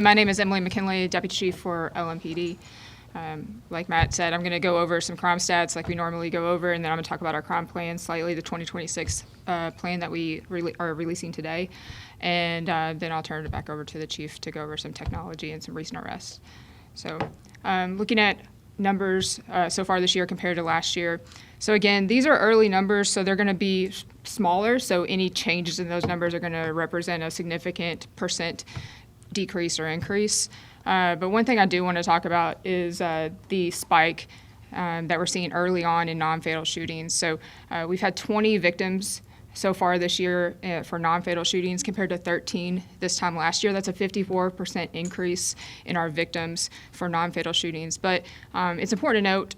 My name is Emily McKinley, Deputy Chief for LMPD. Like Matt said, I'm going to go over some crime stats like we normally go over, and then I'm going to talk about our crime plan slightly, the 2026 plan that we are releasing today. And then I'll turn it back over to the Chief to go over some technology and some recent arrests. So looking at numbers so far this year compared to last year. So again, these are early numbers, so they're going to be smaller, so any changes in those numbers are going to represent a significant percent decrease or increase. But one thing I do want to talk about is the spike that we're seeing early on in non-fatal shootings. So we've had 20 victims so far this year for non-fatal shootings compared to 13 this time last year. That's a 54% increase in our victims for non-fatal shootings. But it's important to note,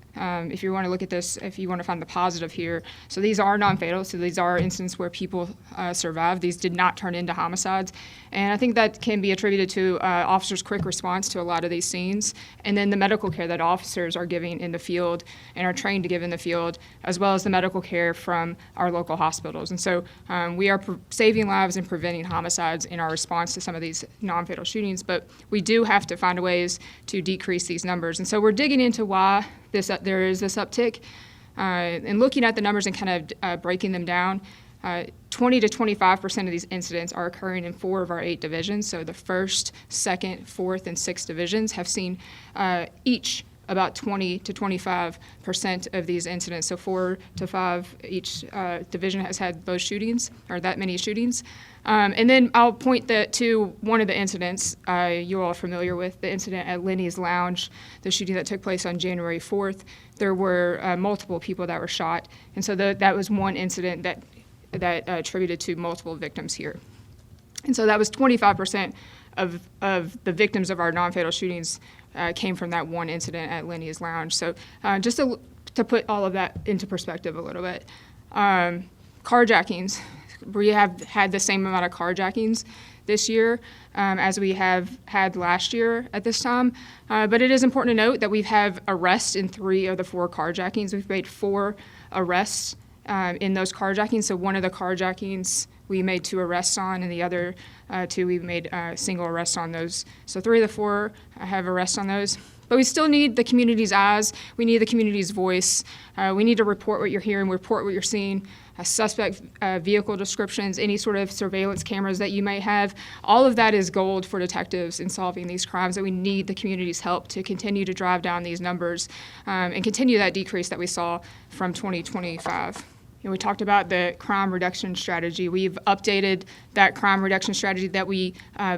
if you want to look at this, if you want to find the positive here, so these are non-fatal, so these are instances where people survived. These did not turn into homicides. And I think that can be attributed to officers' quick response to a lot of these scenes, and then the medical care that officers are giving in the field and are trained to give in the field, as well as the medical care from our local hospitals. And so we are saving lives and preventing homicides in our response to some of these non-fatal shootings, but we do have to find ways to decrease these numbers. And so we're digging into why there is this uptick and looking at the numbers and kind of breaking them down. 20 to 25% of these incidents are occurring in 4 of our 8 divisions. So the 1st, 2nd, 4th, and 6th divisions have seen each about 20 to 25% of these incidents. So 4 to 5, each division has had those shootings, or that many shootings. And then I'll point to one of the incidents you all are familiar with, the incident at Lenny's Lounge, the shooting that took place on January 4th. There were multiple people that were shot. And so that was one incident that attributed to multiple victims here. And so that was 25% of the victims of our non-fatal shootings came from that one incident at Lenny's Lounge. So just to put all of that into perspective a little bit. Carjackings, we have had the same amount of carjackings this year as we have had last year at this time. But it is important to note that we've had arrests in 3 of the 4 carjackings. We've made 4 arrests in those carjackings. So one of the carjackings we made 2 arrests on, and the other 2 we made single arrests on those. So 3 of the 4 have arrests on those. But we still need the community's eyes. We need the community's voice. We need to report what you're hearing, report what you're seeing, suspect vehicle descriptions, any sort of surveillance cameras that you might have. All of that is gold for detectives in solving these crimes, and we need the community's help to continue to drive down these numbers and continue that decrease that we saw from 2025. We talked about the crime reduction strategy. We've updated that crime reduction strategy that we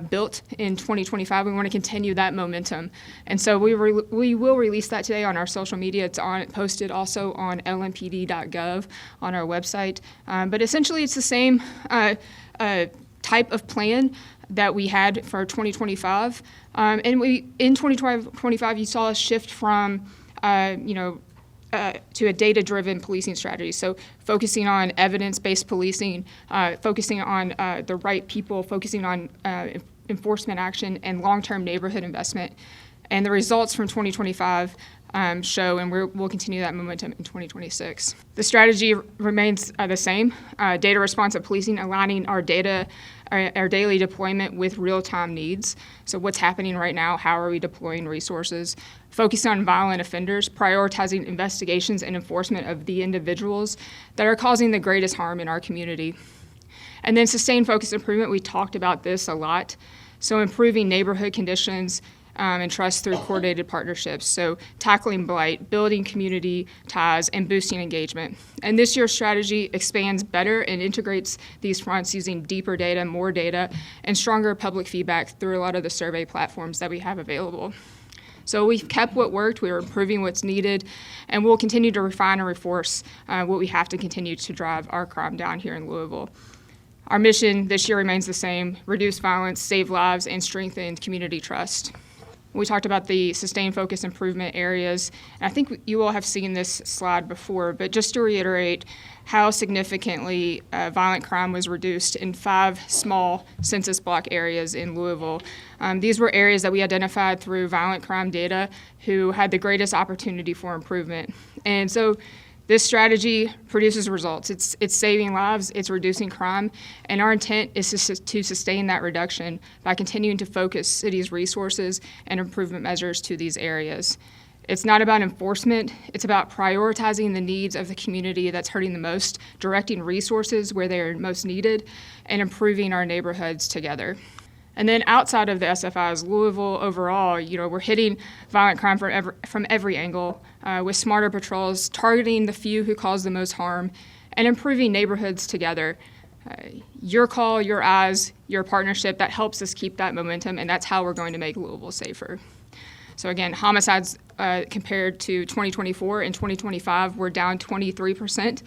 built in 2025. We want to continue that momentum. And so we will release that today on our social media. It's posted also on lmpd.gov on our website. But essentially, it's the same type of plan that we had for 2025. And in 2025, you saw a shift from, to a data-driven policing strategy. So focusing on evidence-based policing, focusing on the right people, focusing on enforcement action and long-term neighborhood investment. And the results from 2025 show, and we'll continue that momentum in 2026. The strategy remains the same, data responsive policing, aligning our data, our daily deployment with real-time needs. So what's happening right now, how are we deploying resources? Focusing on violent offenders, prioritizing investigations and enforcement of the individuals that are causing the greatest harm in our community. And then sustained focus improvement, we talked about this a lot. So improving neighborhood conditions and trust through coordinated partnerships. So tackling blight, building community ties, and boosting engagement. And this year's strategy expands better and integrates these fronts using deeper data, more data, and stronger public feedback through a lot of the survey platforms that we have available. So we've kept what worked, we're improving what's needed, and we'll continue to refine and reinforce what we have to continue to drive our crime down here in Louisville. Our mission this year remains the same: reduce violence, save lives, and strengthen community trust. We talked about the sustained focus improvement areas, and I think you all have seen this slide before, but just to reiterate how significantly violent crime was reduced in 5 small census block areas in Louisville. These were areas that we identified through violent crime data who had the greatest opportunity for improvement. And so This strategy produces results. It's saving lives, it's reducing crime, and our intent is to sustain that reduction by continuing to focus city's resources and improvement measures to these areas. It's not about enforcement, it's about prioritizing the needs of the community that's hurting the most, directing resources where they are most needed, and improving our neighborhoods together. And then outside of the SFIs, Louisville overall, we're hitting violent crime from every angle with smarter patrols, targeting the few who cause the most harm, and improving neighborhoods together. Your call, your eyes, your partnership, that helps us keep that momentum, and that's how we're going to make Louisville safer. So again, homicides compared to 2024 and 2025 were down 23%.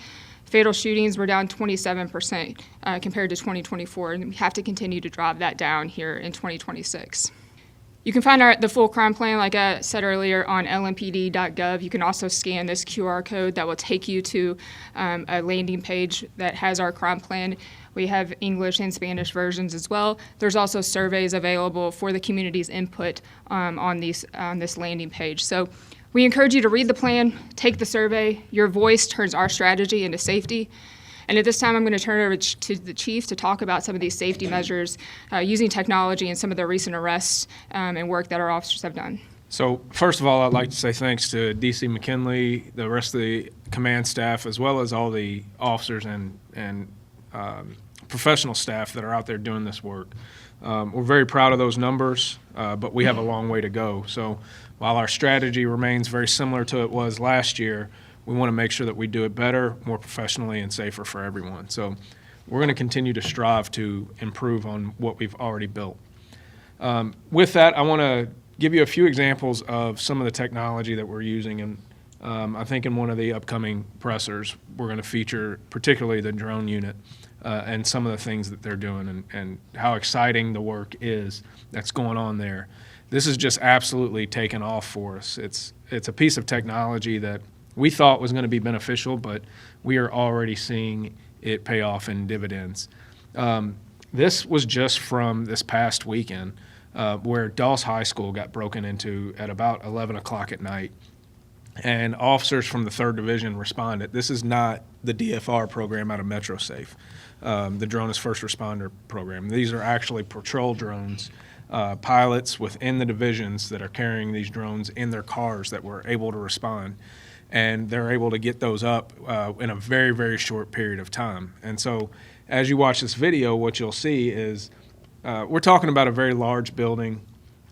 Fatal shootings were down 27% compared to 2024, and we have to continue to drive that down here in 2026. You can find the full crime plan, like I said earlier, on lmpd.gov. You can also scan this QR code that will take you to a landing page that has our crime plan. We have English and Spanish versions as well. There's also surveys available for the community's input on this landing page. So we encourage you to read the plan, take the survey. Your voice turns our strategy into safety. And at this time, I'm going to turn it over to the chief to talk about some of these safety measures using technology and some of the recent arrests and work that our officers have done. So first of all, I'd like to say thanks to DC McKinley, the rest of the command staff, as well as all the officers and professional staff that are out there doing this work. We're very proud of those numbers, but we have a long way to go. So while our strategy remains very similar to it was last year, we want to make sure that we do it better, more professionally, and safer for everyone. So we're going to continue to strive to improve on what we've already built. With that, I want to give you a few examples of some of the technology that we're using. And I think in one of the upcoming pressers, we're going to feature particularly the drone unit and some of the things that they're doing and how exciting the work is that's going on there. This is just absolutely taken off for us. It's a piece of technology that we thought was going to be beneficial, but we are already seeing it pay off in dividends. This was just from this past weekend where Dawes High School got broken into at about 11 o'clock at night, and officers from the 3rd Division responded. This is not the DFR program out of MetroSafe, the Drone as First Responder program. These are actually patrol drones, pilots within the divisions that are carrying these drones in their cars that were able to respond. And they're able to get those up in a very, very short period of time. And so as you watch this video, what you'll see is we're talking about a very large building,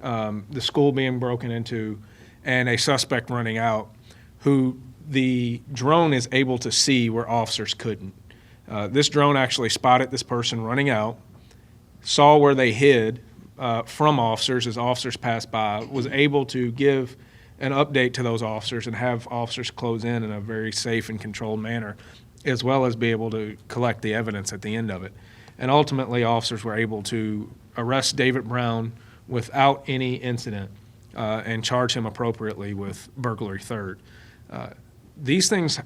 the school being broken into, and a suspect running out who the drone is able to see where officers couldn't. This drone actually spotted this person running out, saw where they hid from officers as officers passed by, was able to give an update to those officers and have officers close in a very safe and controlled manner, as well as be able to collect the evidence at the end of it. And ultimately, officers were able to arrest David Brown without any incident and charge him appropriately with burglary third. These things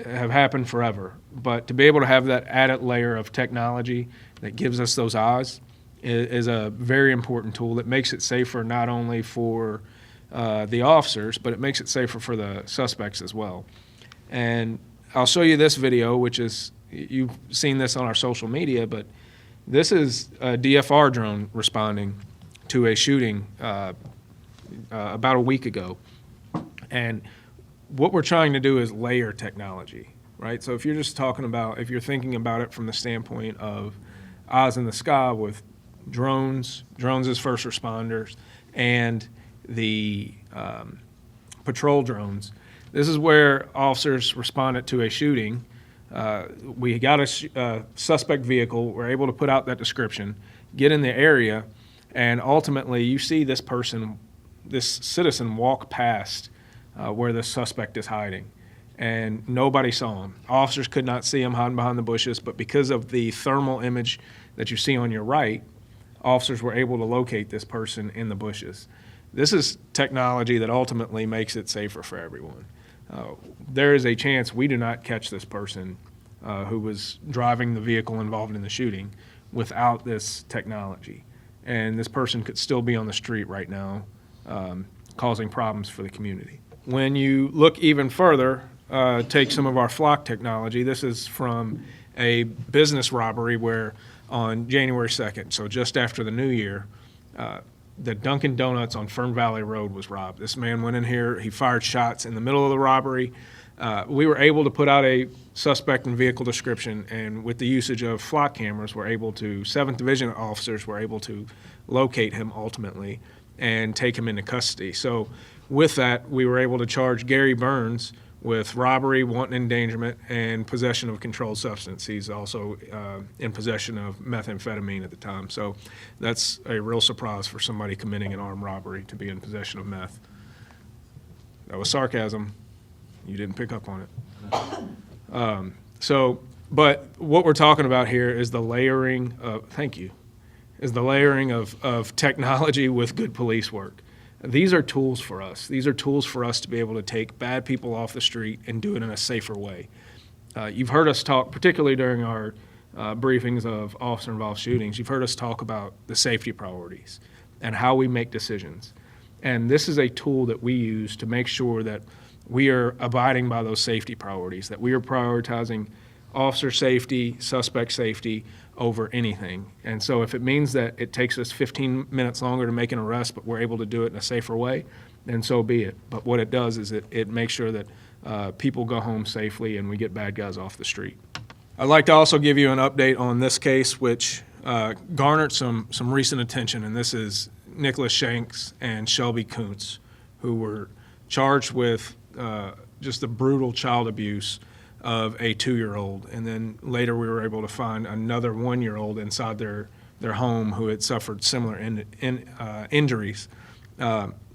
have happened forever, but to be able to have that added layer of technology that gives us those eyes is a very important tool that makes it safer not only for the officers, but it makes it safer for the suspects as well. And I'll show you this video, which is, you've seen this on our social media, but this is a DFR drone responding to a shooting about a week ago. And what we're trying to do is layer technology, right? So if you're just talking about, if you're thinking about it from the standpoint of eyes in the sky with drones as first responders, and the patrol drones. This is where officers responded to a shooting. We got a suspect vehicle. We're able to put out that description, get in the area, and ultimately you see this person, this citizen walk past where the suspect is hiding, and nobody saw him. Officers could not see him hiding behind the bushes, but because of the thermal image that you see on your right, officers were able to locate this person in the bushes. This is technology that ultimately makes it safer for everyone. There is a chance we do not catch this person who was driving the vehicle involved in the shooting without this technology. And this person could still be on the street right now, causing problems for the community. When you look even further take some of our flock technology. This is from a business robbery where on January 2nd, so just after the new year, the Dunkin' Donuts on Fern Valley Road was robbed. This man went in here, he fired shots in the middle of the robbery. We were able to put out a suspect and vehicle description, and with the usage of flock cameras, 7th Division officers were able to locate him ultimately and take him into custody. So with that, we were able to charge Gary Burns with robbery, wanton endangerment, and possession of a controlled substance. He's also in possession of methamphetamine at the time. So that's a real surprise for somebody committing an armed robbery to be in possession of meth. That was sarcasm. You didn't pick up on it. But what we're talking about here is the layering of, of technology with good police work. These are tools for us. These are tools for us to be able to take bad people off the street and do it in a safer way. You've heard us talk, particularly during our briefings of officer-involved shootings, you've heard us talk about the safety priorities and how we make decisions. And this is a tool that we use to make sure that we are abiding by those safety priorities, that we are prioritizing officer safety, suspect safety over anything. And so if it means that it takes us 15 minutes longer to make an arrest, but we're able to do it in a safer way, then so be it. But what it does is it makes sure that people go home safely and we get bad guys off the street. I'd like to also give you an update on this case, which garnered some recent attention, and this is Nicholas Shanks and Shelby Kuntz, who were charged with just the brutal child abuse of a 2-year-old. And then later we were able to find another 1-year-old inside their home who had suffered similar injuries.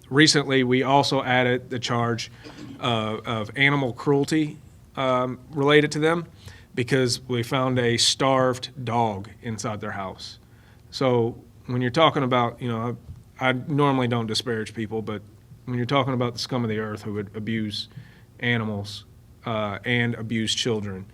Recently, we also added the charge of animal cruelty related to them because we found a starved dog inside their house. So when you're talking about, I normally don't disparage people, but when you're talking about the scum of the earth who would abuse animals and abuse children,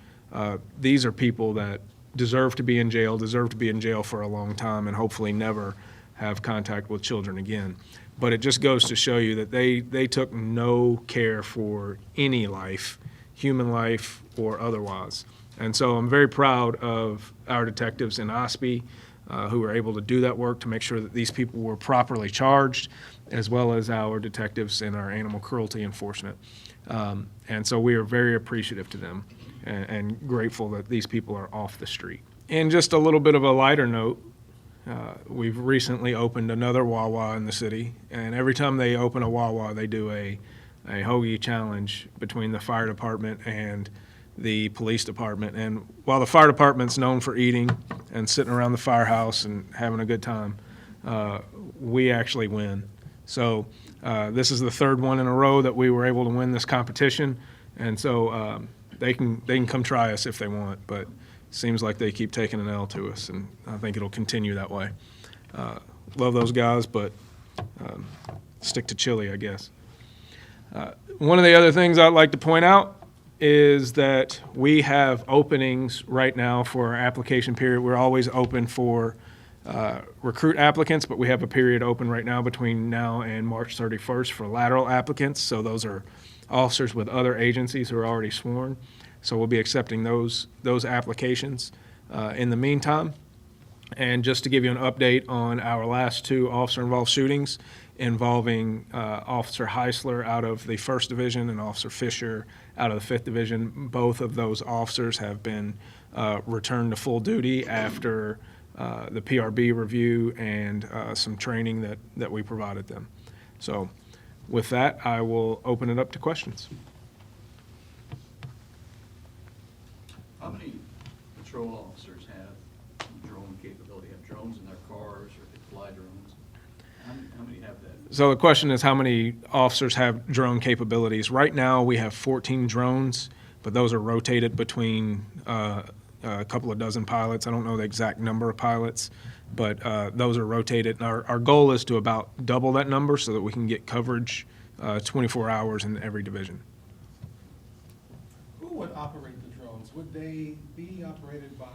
these are people that deserve to be in jail for a long time, and hopefully never have contact with children again. But it just goes to show you that they took no care for any life, human life or otherwise. And so I'm very proud of our detectives in Ospey who were able to do that work to make sure that these people were properly charged, as well as our detectives in our animal cruelty enforcement. And so we are very appreciative to them and grateful that these people are off the street. And just a little bit of a lighter note, we've recently opened another Wawa in the city, and every time they open a Wawa, they do a hoagie challenge between the fire department and the police department. And while the fire department's known for eating and sitting around the firehouse and having a good time, we actually win. So this is the third one in a row that we were able to win this competition, and so they can come try us if they want, but it seems like they keep taking an L to us, and I think it'll continue that way. Love those guys, but stick to chili, I guess. One of the other things I'd like to point out is that we have openings right now for our application period. We're always open for recruit applicants, but we have a period open right now between now and March 31st for lateral applicants. So those are officers with other agencies who are already sworn. So we'll be accepting those applications in the meantime. And just to give you an update on our last 2 officer-involved shootings involving Officer Heisler out of the 1st Division and Officer Fisher out of the 5th Division, both of those officers have been returned to full duty after the PRB review and some training that we provided them. So with that, I will open it up to questions. How many patrol officers have drone capability, have drones in their cars or can fly drones? How many have that? So the question is how many officers have drone capabilities. Right now we have 14 drones, but those are rotated between a couple of dozen pilots. I don't know the exact number of pilots, but those are rotated. And our goal is to about double that number so that we can get coverage 24 hours in every division. Who would operate the drones? Would they be operated by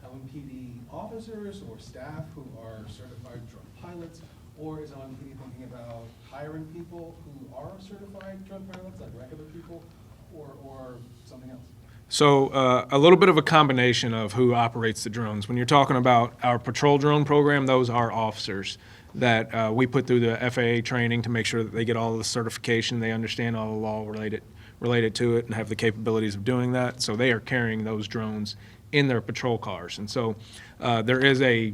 LMPD officers or staff who are certified drone pilots? Or is LMPD thinking about hiring people who are certified drone pilots, like regular people, or something else? So a little bit of a combination of who operates the drones. When you're talking about our patrol drone program, those are officers that we put through the FAA training to make sure that they get all of the certification, they understand all the law related to it, and have the capabilities of doing that. So they are carrying those drones in their patrol cars. And so there is a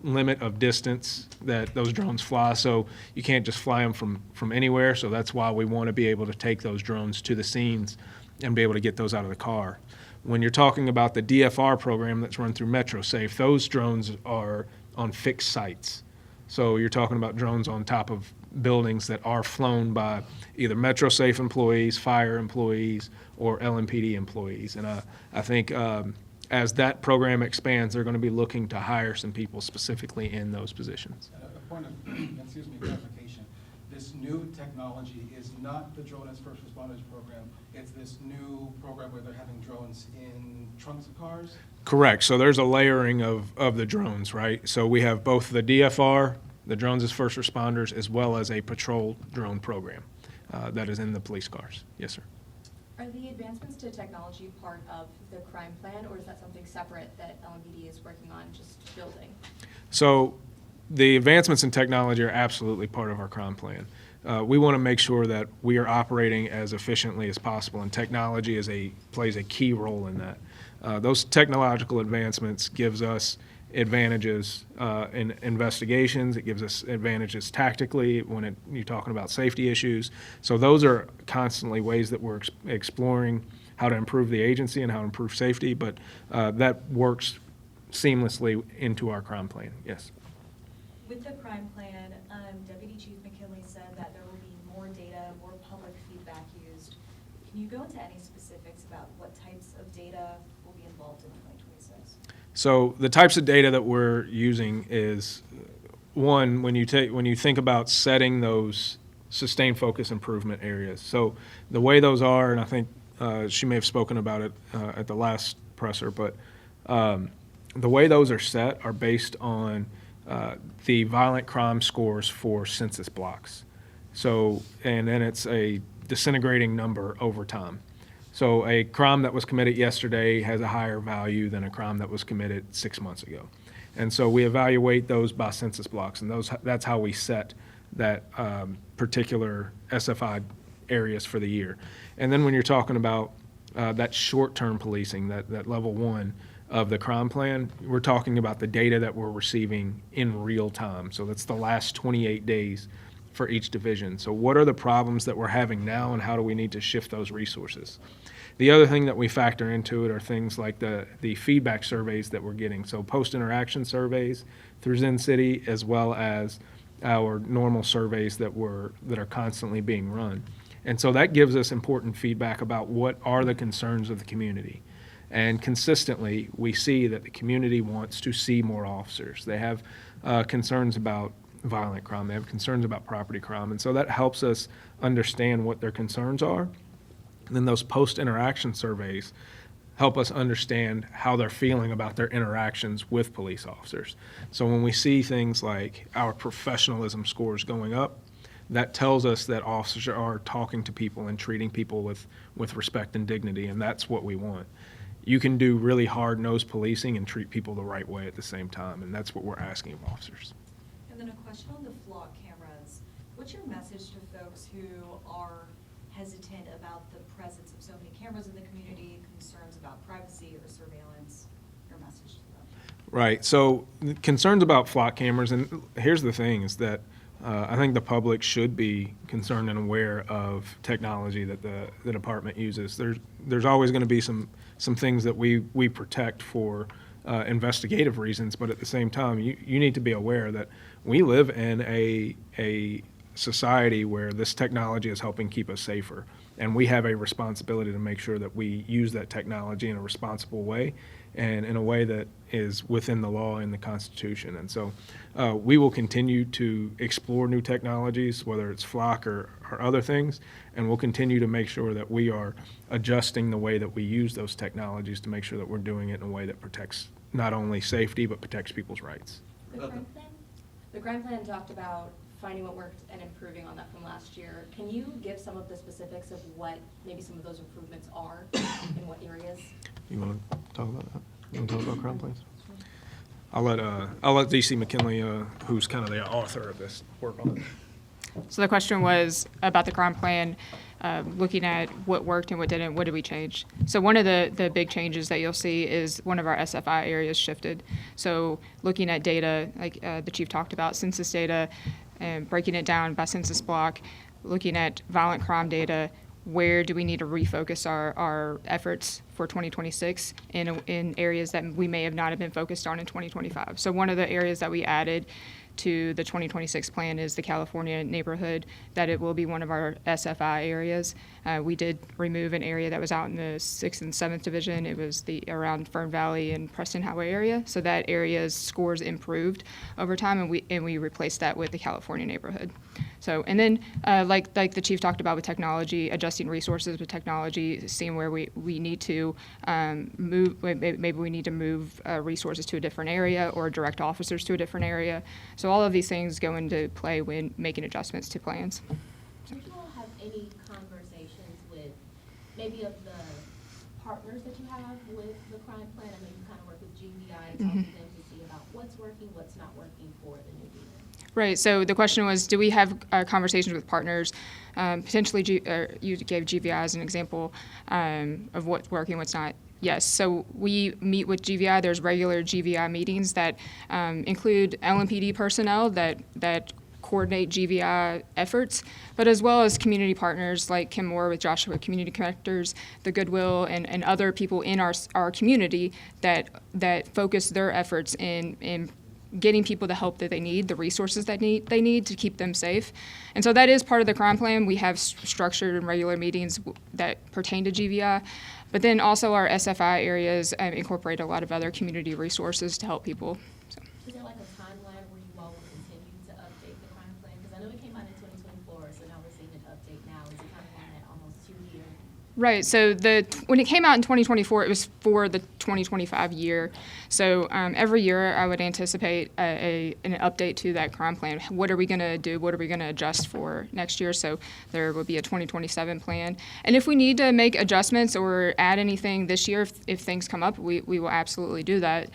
limit of distance that those drones fly, so you can't just fly them from anywhere. So that's why we want to be able to take those drones to the scenes and be able to get those out of the car. When you're talking about the DFR program that's run through MetroSafe, those drones are on fixed sites. So you're talking about drones on top of buildings that are flown by either MetroSafe employees, fire employees, or LMPD employees. And I think as that program expands, they're going to be looking to hire some people specifically in those positions. A point of, clarification. This new technology is not the Drone as First Responders program. It's this new program where they're having drones in trunks of cars? Correct. So there's a layering of the drones, right? So we have both the DFR, the drones as first responders, as well as a patrol drone program that is in the police cars. Yes, sir. Are the advancements to technology part of the crime plan, or is that something separate that LMPD is working on just building? So the advancements in technology are absolutely part of our crime plan. We want to make sure that we are operating as efficiently as possible, and technology plays a key role in that. Those technological advancements gives us advantages in investigations. It gives us advantages tactically when you're talking about safety issues. So those are constantly ways that we're exploring how to improve the agency and how to improve safety, but that works seamlessly into our crime plan, yes. With the crime plan, Deputy Chief McKinley said that there will be more data, more public feedback used. Can you go into any specifics about what types of data will be involved in 2026? So the types of data that we're using is, one, when you think about setting those sustained focus improvement areas. So the way those are, and I think she may have spoken about it at the last presser, but the way those are set are based on the violent crime scores for census blocks. So, and then it's a disintegrating number over time. So a crime that was committed yesterday has a higher value than a crime that was committed 6 months ago. And so we evaluate those by census blocks, and that's how we set that particular SFI areas for the year. And then when you're talking about that short-term policing, that level one of the crime plan, we're talking about the data that we're receiving in real time. So that's the last 28 days for each division. So what are the problems that we're having now, and how do we need to shift those resources? The other thing that we factor into it are things like the feedback surveys that we're getting. So post-interaction surveys through Zen City, as well as our normal surveys that are constantly being run. And so that gives us important feedback about what are the concerns of the community. And consistently, we see that the community wants to see more officers. They have concerns about violent crime. They have concerns about property crime. And so that helps us understand what their concerns are. And then those post-interaction surveys help us understand how they're feeling about their interactions with police officers. So when we see things like our professionalism scores going up, that tells us that officers are talking to people and treating people with respect and dignity, and that's what we want. You can do really hard-nosed policing and treat people the right way at the same time, and that's what we're asking of officers. And then a question on the flock cameras. What's your message to folks who are hesitant about the presence of so many cameras in the community, concerns about privacy or surveillance? Your message to them? Right. So concerns about flock cameras, and here's the thing, is that I think the public should be concerned and aware of technology that the department uses. There's always going to be some things that we protect for investigative reasons, but at the same time, you need to be aware that we live in a society where this technology is helping keep us safer, and we have a responsibility to make sure that we use that technology in a responsible way and in a way that is within the law and the Constitution. And so we will continue to explore new technologies, whether it's flock or other things, and we'll continue to make sure that we are adjusting the way that we use those technologies to make sure that we're doing it in a way that protects not only safety but protects people's rights. The crime plan? The crime plan talked about finding what worked and improving on that from last year. Can you give some of the specifics of what maybe some of those improvements are in what areas? You want to talk about that? You want to talk about crime plans? I'll let DC McKinley, who's kind of the author of this, work on it. So the question was about the crime plan, looking at what worked and what didn't, what did we change? So one of the big changes that you'll see is one of our SFI areas shifted. So looking at data, like the chief talked about, census data, and breaking it down by census block, looking at violent crime data, where do we need to refocus our efforts for 2026 in areas that we may have not have been focused on in 2025. So one of the areas that we added to the 2026 plan is the California neighborhood, that it will be one of our SFI areas. We did remove an area that was out in the 6th and 7th division. It was around Fern Valley and Preston Highway area. So that area's scores improved over time, and we replaced that with the California neighborhood. So, and then like the chief talked about with technology, adjusting resources with technology, seeing where we need to move, maybe we need to move resources to a different area or direct officers to a different area. So all of these things go into play when making adjustments to plans. Did you all have any conversations with maybe of the partners that you have with the crime plan? I know you kind of work with GVI, talk to them to see about what's working, what's not working for the new unit. Right. So the question was, do we have conversations with partners? Potentially, you gave GVI as an example of what's working, what's not. Yes. So we meet with GVI. There's regular GVI meetings that include LMPD personnel that coordinate GVI efforts, but as well as community partners like Kim Moore with Joshua Community Connectors, the Goodwill, and other people in our community that focus their efforts in getting people the help that they need, the resources that they need to keep them safe. And so that is part of the crime plan. We have structured and regular meetings that pertain to GVI, but then also our SFI areas incorporate a lot of other community resources to help people. So. Is there like a timeline where you all will continue to update the crime plan? Because I know it came out in 2024, so now we're seeing an update now. Is it kind of on that almost 2 year? Right. So when it came out in 2024, it was for the 2025 year. So every year I would anticipate an update to that crime plan. What are we going to do? What are we going to adjust for next year? So there will be a 2027 plan. And if we need to make adjustments or add anything this year, if things come up, we will absolutely do that.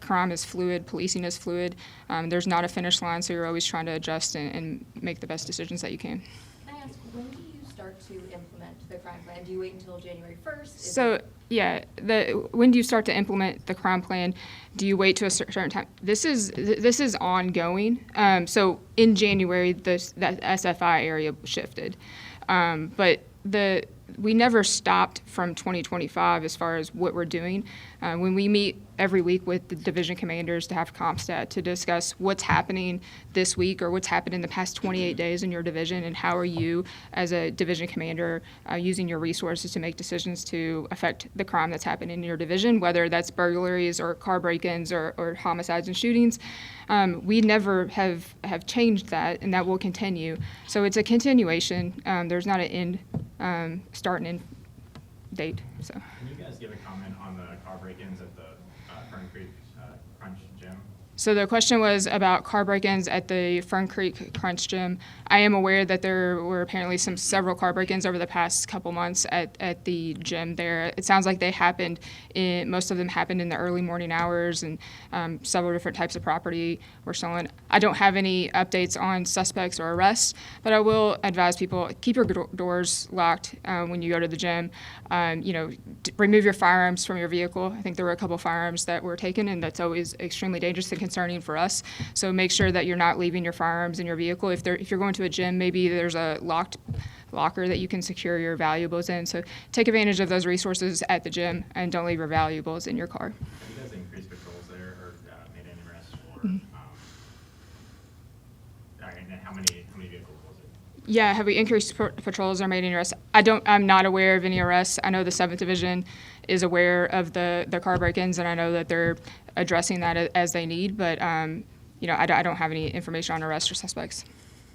Crime is fluid. Policing is fluid. There's not a finish line, so you're always trying to adjust and make the best decisions that you can. Can I ask, when do you start to implement the crime plan? Do you wait until January 1st? So, yeah, when do you start to implement the crime plan? Do you wait to a certain time? This is ongoing. So in January, that SFI area shifted, but we never stopped from 2025 as far as what we're doing. When we meet every week with the division commanders to have CompStat to discuss what's happening this week or what's happened in the past 28 days in your division, and how are you as a division commander using your resources to make decisions to affect the crime that's happened in your division, whether that's burglaries or car break-ins or homicides and shootings. We never have changed that, and that will continue. So it's a continuation. There's not an start and end date. So. Can you guys give a comment on the car break-ins at the Fern Creek Crunch Gym? So the question was about car break-ins at the Fern Creek Crunch Gym. I am aware that there were apparently several car break-ins over the past couple months at the gym there. It sounds like most of them happened in the early morning hours, and several different types of property were stolen. I don't have any updates on suspects or arrests, but I will advise people, keep your doors locked when you go to the gym. Remove your firearms from your vehicle. I think there were a couple firearms that were taken, and that's always extremely dangerous and concerning for us. So make sure that you're not leaving your firearms in your vehicle. If you're going to a gym, maybe there's a locked locker that you can secure your valuables in. So take advantage of those resources at the gym, and don't leave your valuables in your car. Have you guys increased patrols there, or made any arrests, or and how many vehicles was it? Yeah, have we increased patrols or made any arrests? I'm not aware of any arrests. I know the 7th Division is aware of the car break-ins, and I know that they're addressing that as they need, but I don't have any information on arrests or suspects.